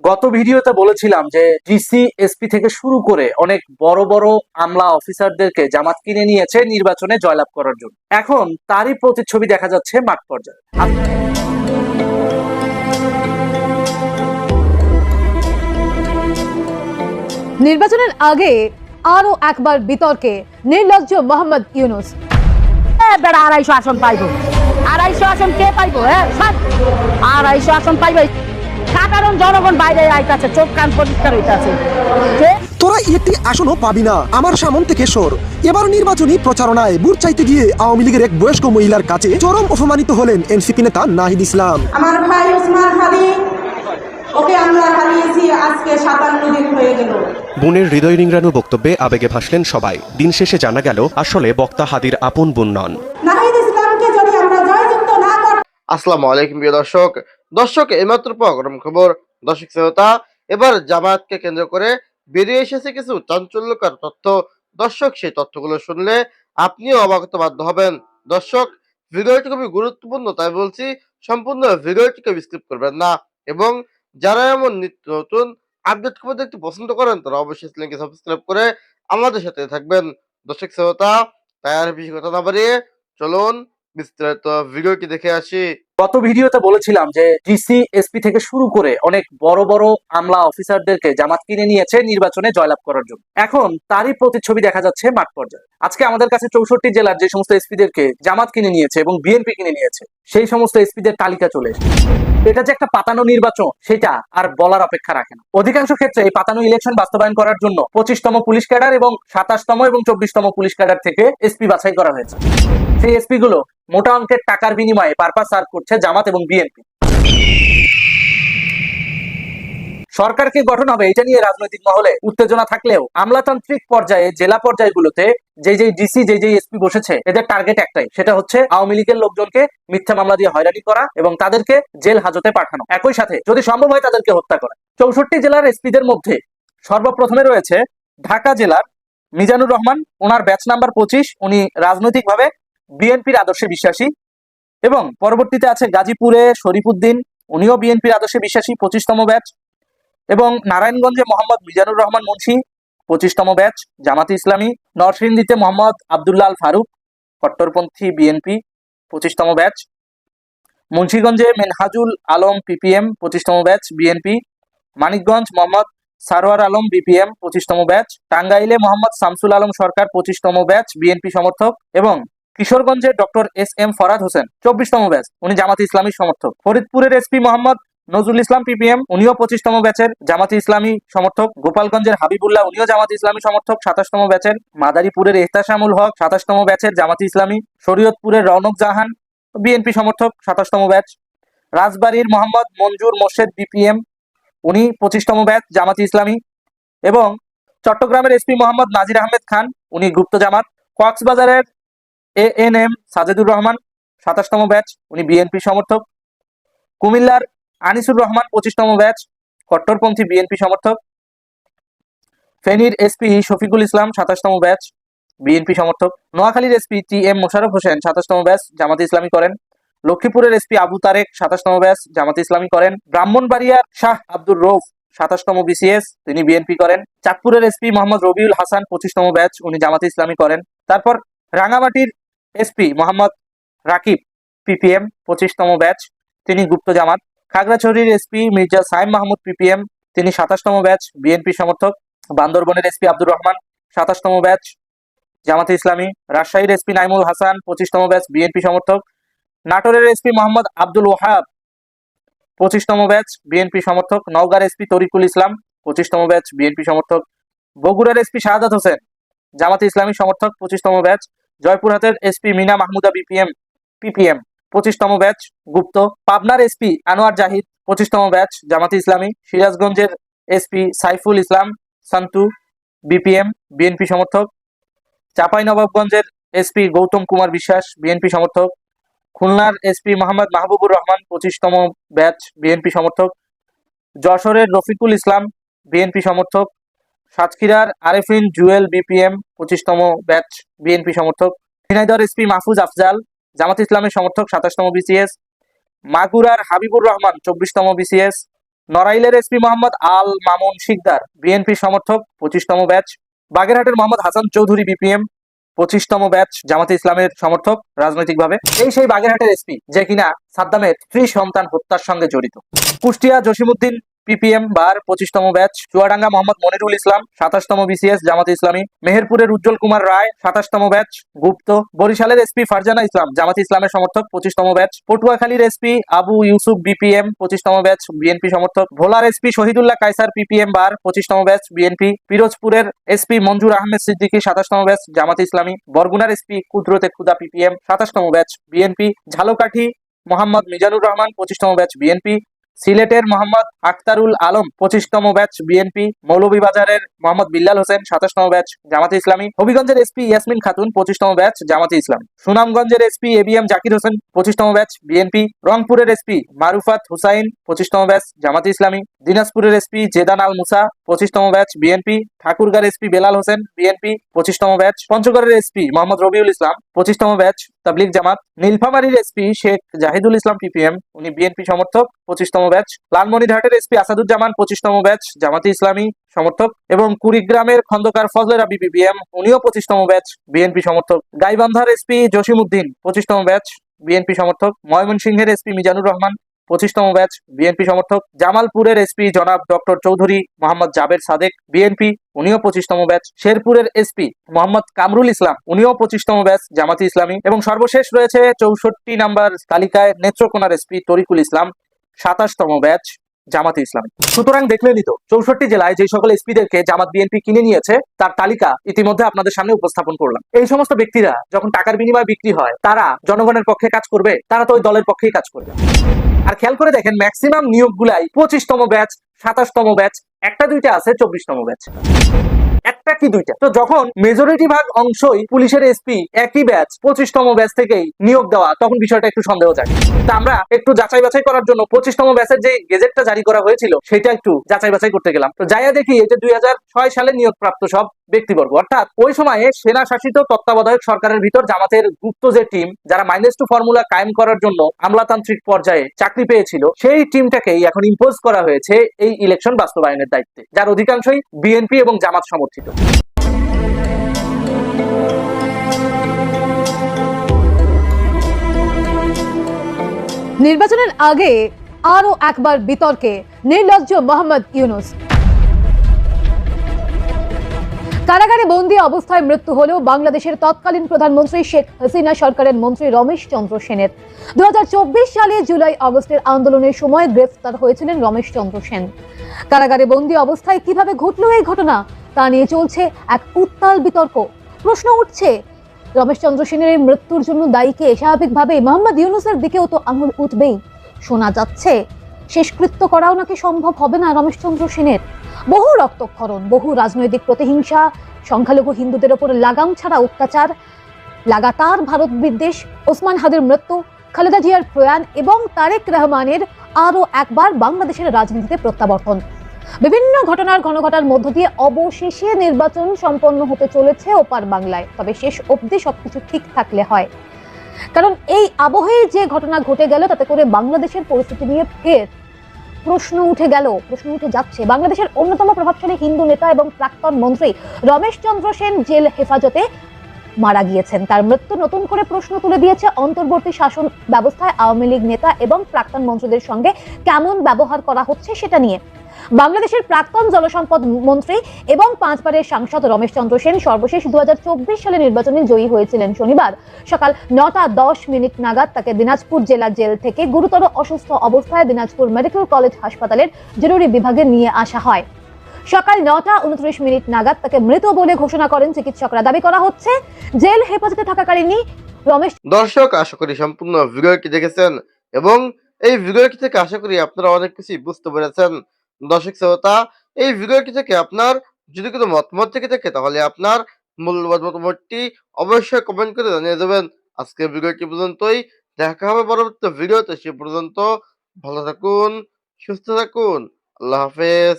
গত ভিডিওতে বলেছিলাম যে ডিসি এসপি থেকে শুরু করে অনেক বড় বড় আমলা অফিসারদেরকে জামাত কিনে নিয়েছে নির্বাচনে জয়লাভ করার জন্য। এখন তারই প্রতিচ্ছবি দেখা যাচ্ছে মাঠ পর্যায়ে। নির্বাচনের আগে আরো একবার বিতর্কে নির্লজ্জ মোহাম্মদ ইউনূস। বেড়া 250 আসন পাইব, 250 আসন কে পাইব? 250 আসন পাইবে। সাধারণ জনগণ বাইরে আইতাছে, চোখ কান পরিষ্কার হইতাছে। তোরা একটি আসনও পাবি না আমার সামন থেকে সর। এবার নির্বাচনী প্রচারণায় ভোট চাইতে গিয়ে আওয়ামী লীগের এক বয়স্ক মহিলার কাছে চরম অপমানিত হলেন এনসিপি নেতা নাহিদ ইসলাম। আমার ভাই ওসমান হাদি, ওকে আমরা হারিয়েছি আজকে 57 দিন হয়ে গেল। বোনের হৃদয় রিংড়ানো বক্তব্যে আবেগে ভাসলেন সবাই। দিন শেষে জানা গেল আসলে বক্তা হাদির আপন বোন নন। নাহিদ ইসলামকে যদি আমরা জয়যুক্ত না করি। আসসালামু আলাইকুম প্রিয় দর্শক এইমাত্র গরম খবর। দর্শক শ্রোতা, এবার জামায়াতকে কেন্দ্র করে বেরিয়ে এসেছে কিছু চাঞ্চল্যকর তথ্য। দর্শক, সেই তথ্যগুলো শুনলে আপনিও অবাক হতে বাধ্য হবেন। দর্শক, ভিডিওটি খুবই গুরুত্বপূর্ণ, তাই বলছি সম্পূর্ণ ভিডিওটিকে স্কিপ করবেন না। এবং যারা এমন নিত্য নতুন আপডেট খবর দেখতে পছন্দ করেন তারা অবশ্যই চ্যানেলকে সাবস্ক্রাইব করে আমাদের সাথে থাকবেন। দর্শক শ্রোতা, তাই আর বেশি কথা না বাড়িয়ে চলুন বিস্তারিত ভিডিওটি দেখে আসি। গত ভিডিওতে বলেছিলাম যে ডিসি এসপি থেকে শুরু করে অনেক বড় বড় আমলা অফিসারদেরকে জামাত কিনে নিয়েছে নির্বাচনে জয়লাভ করার জন্য। এখন তারই প্রতিচ্ছবি দেখা যাচ্ছে মাঠ পর্যায়ে। আজকে আমাদের কাছে 64 জেলার যে সমস্ত এসপিদেরকে জামাত কিনে নিয়েছে এবং বিএনপি কিনে নিয়েছে সেই সমস্ত এসপিদের তালিকা চলে এসেছে। এটা যে একটা পাতানো নির্বাচন সেটা আর বলার অপেক্ষা রাখে না। অধিকাংশ ক্ষেত্রে এই পাতানো ইলেকশন বাস্তবায়ন করার জন্য 25তম পুলিশ ক্যাডার এবং 27তম এবং 24তম পুলিশ ক্যাডার থেকে এসপি বাছাই করা হয়েছে। সেই এসপি গুলো মোটা অঙ্কের টাকার বিনিময়ে পারপাস সার্ভ করছে জামাত এবং বিএনপি। সরকারকে গঠন হবে এটা নিয়ে রাজনৈতিক মহলে উত্তেজনা থাকলেও আমলাতান্ত্রিক পর্যায়ে জেলা পর্যায়গুলোতে যে ডিসি যে এসপি বসেছে এদের টার্গেট একটাই, সেটা হচ্ছে আওয়ামী লীগের লোকজনকে মিথ্যা মামলা দিয়ে হয়রানি করা এবং তাদেরকে জেল হাজতে পাঠানো, একই সাথে যদি সম্ভব হয় তাদেরকে হত্যা করা। 64 জেলার এসপিদের মধ্যে সর্বপ্রথমে রয়েছে ঢাকা জেলার মিজানুর রহমান, ওনার ব্যাচ নাম্বার 25। উনি রাজনৈতিকভাবে বিএনপির আদর্শে বিশ্বাসী। এবং পরবর্তীতে আছে গাজীপুরে শরীফুদ্দিন, উনিও বিএনপির আদর্শে বিশ্বাসী, 25তম ব্যাচ। এবং নারায়ণগঞ্জে মোহাম্মদ মিজানুর রহমান মুন্সি, 25তম ব্যাচ জামাতে ইসলামী। নরসিংদীতে মোহাম্মদ আব্দুল্লাহ আল ফারুক, কট্টরপন্থী বিএনপি, 25তম ব্যাচ। মুন্সিগঞ্জে মেনহাজুল আলম পিপিএম, 25তম batch BNP. Manikganj Mohammad Sarwar Alam BPM, 25তম ব্যাচ। টাঙ্গাইলে মোহাম্মদ শামসুল আলম সরকার, 25তম ব্যাচ বিএনপি সমর্থক। এবং কিশোরগঞ্জে ডক্টর SM ফরাদ হোসেন, 24তম ব্যাচ, উনি জামাতে ইসলামী সমর্থক। ফরিদপুরের এসপি মোহাম্মদ নজরুল ইসলাম পিপিএম, উনিও 25তম ব্যাচের জামাতে ইসলামী সমর্থক। গোপালগঞ্জের হাবিবুল্লাহ, উনিও জামাতে ইসলামী সমর্থক, 27তম ব্যাচের। মাদারীপুরের এহতাশামুল হক, 27তম ব্যাচের জামাতে ইসলামী। শরীয়তপুরের রওনক জাহান, বিএনপি সমর্থক, 27তম ব্যাচ। রাজবাড়ীর মোহাম্মদ মঞ্জুর মোর্শেদ বিপিএম, উনি 25তম ব্যাচ জামাতে ইসলামী। এবং চট্টগ্রামের এসপি মোহাম্মদ নাজির আহমেদ খান, উনি গুপ্ত জামাত। কক্সবাজারের ANM সাজেদুর রহমান, 27তম ব্যাচ, উনি বিএনপি সমর্থক। কুমিল্লার আনিসুর রহমান, 25তম ব্যাচ, কট্টরপন্থী বিএনপি সমর্থক। ফেনীর এসপি শফিকুল ইসলাম, 27তম ব্যাচ, বিএনপি সমর্থক। নোয়াখালীর এসপি TM মোশাররফ হোসেন, 27তম ব্যাচ, জামাতে ইসলামী করেন। লক্ষ্মীপুরের এসপি আবু তারেক, 27তম ব্যাচ, জামাতে ইসলামী করেন। ব্রাহ্মণবাড়িয়ার শাহ আব্দুর রৌফ, 27তম BCS, তিনি বিএনপি করেন। চাঁদপুরের এসপি মোহাম্মদ রবিউল হাসান, 25তম ব্যাচ, উনি জামাতে ইসলামী করেন। তারপর রাঙামাটির এসপি মোহাম্মদ রাকিব পিপিএম, 25তম ব্যাচ, তিনি গুপ্ত জামাত। খাগড়াছড়ির এসপি মির্জা সাইম মাহমুদ পিপিএম, তিনি 27তম ব্যাচ, বিএনপি সমর্থক। বান্দরবনের এসপি আব্দুর রহমান, 27তম ব্যাচ, জামাতে ইসলামী। রাজশাহীর এসপি নাইমুল হাসান, 25তম ব্যাচ, বিএনপি সমর্থক। নাটোরের এসপি মোহাম্মদ আব্দুল ওয়াহাব, 25তম ব্যাচ, বিএনপি সমর্থক। নওগাঁর এসপি তরিকুল ইসলাম, 25তম ব্যাচ, বিএনপি সমর্থক। বগুড়ার এসপি শাহাদাত হোসেন, জামাতে ইসলামী সমর্থক, 25তম ব্যাচ। জয়পুরহাটের এসপি মিনা মাহমুদা পিপিএম, 25তম ব্যাচ, গুপ্ত। পাবনার এসপি আনোয়ার জাহিদ, 25তম ব্যাচ, জামাতে ইসলামী। সিরাজগঞ্জের SP Saiful Islam Santu, BPM, BNP সমর্থক। চাঁপাইনবাবগঞ্জের এসপি গৌতম কুমার বিশ্বাস, বিএনপি সমর্থক। খুলনার এসপি মোহাম্মদ মাহবুবুর রহমান, 25তম ব্যাচ, বিএনপি সমর্থক। যশোরের রফিকুল ইসলাম, বিএনপি সমর্থক। সাতক্ষীরার আরেফিন জুয়েল বিপিএম, 25তম ব্যাচ, বিএনপি সমর্থক। ঝিনাইদহ এসপি মাহফুজ আফজাল, জামাত ইসলামের সমর্থক, 27তম BCS। মাগুরার হাবিবুর রহমান, 24তম BCS, নড়াইলের এসপি মোহাম্মদ আল মামুন শিকদার বিএনপি সমর্থক 25তম ব্যাচ। বাগেরহাটের মোহাম্মদ হাসান চৌধুরী বিপিএম 25তম ব্যাচ জামাতে ইসলামের সমর্থক রাজনৈতিকভাবে। এই সেই বাগেরহাটের এসপি যে কিনা সাদ্দামের সন্তান হত্যার সঙ্গে জড়িত। কুষ্টিয়া জসিমউদ্দিন পিপিএম বার 25তম ব্যাচ। চুয়াডাঙ্গা মোহাম্মদ মনিরুল ইসলাম 27তম বিসিএস জামাতে ইসলামী। মেহেরপুরের উজ্জ্বল কুমার রায় 27তম ব্যাচ গুপ্ত। বরিশালের এসপি ফারজানা ইসলাম জামাতে ইসলামের সমর্থক 25তম ব্যাচ। পটুয়াখালীর এসপি আবু ইউসুফ বিপিএম 25তম ব্যাচ বিএনপি সমর্থক। ভোলার SP Shahidullah Kaiser PPM bar 25তম ব্যাচ বিএনপি। পিরোজপুরের এসপি মঞ্জুর আহমেদ সিদ্দিকী 27তম ব্যাচ জামাতে ইসলামী। বরগুনার এসপি কুদরতে খুদা পিপিএম 27তম ব্যাচ বিএনপি। ঝালকাঠি মোহাম্মদ মিজানুর রহমান 25তম ব্যাচ বিএনপি। সিলেটের মোহাম্মদ আখতারুল আলম 25তম ব্যাচ বিএনপি। মৌলভীবাজারের মোহাম্মদ বিল্লাল হোসেন 27তম ব্যাচ জামাতে ইসলামী। হবিগঞ্জের এসপি ইয়াসমিন খাতুন 25তম ব্যাচ জামাতে ইসলামী। সুনামগঞ্জের এসপি এবিএম জাকির হোসেন 25তম ব্যাচ বিএনপি। রংপুরের এসপি মারুফাত হুসাইন 25তম ব্যাচ জামাতে ইসলামী। দিনাজপুরের এসপি জেদান আল মুসা 25তম ব্যাচ বিএনপি। ঠাকুরগাঁর এসপি বেলাল হোসেন বিএনপি 25তম ব্যাচ। পঞ্চগড়ের এসপি মোহাম্মদ রবিউল ইসলাম 25তম ব্যাচ তাবলিগ জামাত। নীলফামারীর এসপি শেখ জাহিদুল ইসলাম পিপিএম উনি বিএনপি সমর্থক 25তম ব্যাচ। লালমনিরহাটের এসপি আসাদুজ্জামান 25তম ব্যাচ জামাতে ইসলামী সমর্থক। এবং কুড়িগ্রামের খন্দকার ফজলে রাব্বি পিপিএম উনিও 25তম ব্যাচ বিএনপি সমর্থক। গাইবান্ধার এসপি জসিমউদ্দিন 25তম ব্যাচ বিএনপি সমর্থক। ময়মনসিংহের এসপি মিজানুর রহমান 25তম ব্যাচ বিএনপি সমর্থক। জামালপুরের এসপি জনাব ডক্টর চৌধুরী মোহাম্মদ জাবের সাদেক বিএনপি উনিও 25তম ব্যাচ। শেরপুরের এসপি মোহাম্মদ কামরুল ইসলাম উনিও 25তম ব্যাচ জামাতে ইসলামী। এবং সর্বশেষ রয়েছে 64 নাম্বার তালিকায় নেত্রকোনার এসপি তরিকুল ইসলাম 27তম ব্যাচ জামাতে ইসলামী। সুতরাং দেখলেনই তো 64 জেলায় যে সকল এসপিদেরকে জামাত বিএনপি কিনে নিয়েছে তার তালিকা ইতিমধ্যে আপনাদের সামনে উপস্থাপন করলাম। এই সমস্ত ব্যক্তিরা যখন টাকার বিনিময়ে বিক্রি হয় তারা জনগণের পক্ষে কাজ করবে, তারা তো ওই দলের পক্ষেই কাজ করবে। আর খেয়াল করে দেখেন ম্যাক্সিমাম নিয়োগগুলাই 25তম ব্যাচ 27তম ব্যাচ, একটা দুইটা আছে 24তম ব্যাচ, একটা কি দুইটা। তো যখন মেজরিটি ভাগ অংশই পুলিশের এসপি একই ব্যাচ 25তম ব্যাচ থেকেই নিয়োগ দেওয়া, তখন বিষয়টা একটু সন্দেহ জাগে। তা আমরা একটু যাচাই বাছাই করার জন্য 25তম ব্যাচের যে গেজেটটা জারি করা হয়েছিল সেটা একটু যাচাই বাছাই করতে গেলাম। তো যাইয়া দেখি এটা 2006 সালে নিয়োগপ্রাপ্ত সব ব্যক্তিবর্গ, অর্থাৎ ওই সময়ে সেনা শাসিত তত্ত্বাবধায়ক সরকারের ভিতর জামাতের গুপ্ত যে টিম যারা -2 ফর্মুলা কায়েম করার জন্য আমলাতান্ত্রিক পর্যায়ে চাকরি পেয়েছিল, সেই টিমটাকেই এখন ইম্পোজ করা হয়েছে এই ইলেকশন বাস্তবায়নের দায়িত্বে, যার অধিকাংশই বিএনপি এবং জামাত সমর্থিত। নির্বাচনের আগে আরো একবার বিতর্কে নির্লজ্জ মোহাম্মদ ইউনূস। কারাগারে বন্দী অবস্থায় মৃত্যু হলেও বাংলাদেশের তৎকালীন প্রধানমন্ত্রী শেখ হাসিনা সরকারের মন্ত্রী রমেশ চন্দ্র সেনের। 2024 সালে জুলাই আগস্টের আন্দোলনের সময় গ্রেফতার হয়েছিলেন রমেশ চন্দ্র সেন। কারাগারে বন্দী অবস্থায় কিভাবে ঘটল এই ঘটনা তা নিয়ে চলছে এক উত্তাল বিতর্ক। প্রশ্ন উঠছে, রমেশ চন্দ্র সেনের এই মৃত্যুর জন্য দায়ী কে? স্বাভাবিকভাবে মোহাম্মদ ইউনূসের দিকেও তো আঙুল উঠবেই। শোনা যাচ্ছে শেষকৃত্য করাও নাকি সম্ভব হবে না রমেশ চন্দ্র সেনের। বহু রক্তক্ষরণ, বহু রাজনৈতিক প্রতিহিংসা, সংখ্যালঘু হিন্দুদের ওপর লাগাম ছাড়া অত্যাচার, লাগাতার ভারত বিদ্বেষ, ওসমান হাদির মৃত্যু, খালেদা জিয়ার প্রয়াণ এবং তারেক রহমানের আরো একবার বাংলাদেশের রাজনীতিতে প্রত্যাবর্তন, বিভিন্ন ঘটনার ঘনঘটার মধ্য দিয়ে অবশেষে নির্বাচন সম্পন্ন হতে চলেছে ওপার বাংলায়। তবে শেষ অবধি সবকিছু ঠিক থাকলে হয়, কারণ এই আবহে যে ঘটনা ঘটে গেল তাতে করে বাংলাদেশের পরিস্থিতি নিয়ে ফের প্রশ্ন উঠে যাচ্ছে। বাংলাদেশের অন্যতম প্রভাবশালী হিন্দু নেতা এবং প্রাক্তন মন্ত্রী রমেশ চন্দ্র সেন জেল হেফাজতে মারা গিয়েছেন। তার মৃত্যু নতুন করে প্রশ্ন তুলে দিয়েছে অন্তর্বর্তী শাসন ব্যবস্থায় আওয়ামী লীগ নেতা এবং প্রাক্তন মন্ত্রীদের সঙ্গে কেমন ব্যবহার করা হচ্ছে সেটা নিয়ে। বাংলাদেশের প্রাক্তন জলসম্পদ মন্ত্রী এবং 5 বারের সাংসদ রমেশ চন্দ্র সেন সর্বশেষ 2024 সালে নির্বাচনে জয়ী হয়েছিলেন। শনিবার সকাল 9:10 নাগাদ তাকে দিনাজপুর জেলা জেল থেকে গুরুতর অসুস্থ অবস্থায় দিনাজপুর মেডিকেল কলেজ হাসপাতালের জরুরি বিভাগে নিয়ে আসা হয়। সকাল 9:29 নাগাদ তাকে মৃত বলে ঘোষণা করেন চিকিৎসকরা। দাবি করা হচ্ছে জেল হেফাজতে থাকাকালীনই রমেশ। দর্শক, আশা করি সম্পূর্ণ ভিডিওটি দেখেছেন এবং এই ভিডিওটি থেকে আশা করি আপনারা অনেক কিছু বুঝতে পেরেছেন। দর্শক শ্রোতা, এই ভিডিওটি থেকে আপনার যদি কোনো মতামত থেকে থাকে তাহলে আপনার মূল্যবান মতামতটি অবশ্যই কমেন্ট করে জানিয়ে দেবেন। আজকের ভিডিওটি পর্যন্তই, দেখা হবে পরবর্তী ভিডিওতে। সে পর্যন্ত ভালো থাকুন, সুস্থ থাকুন, আল্লাহ হাফেজ।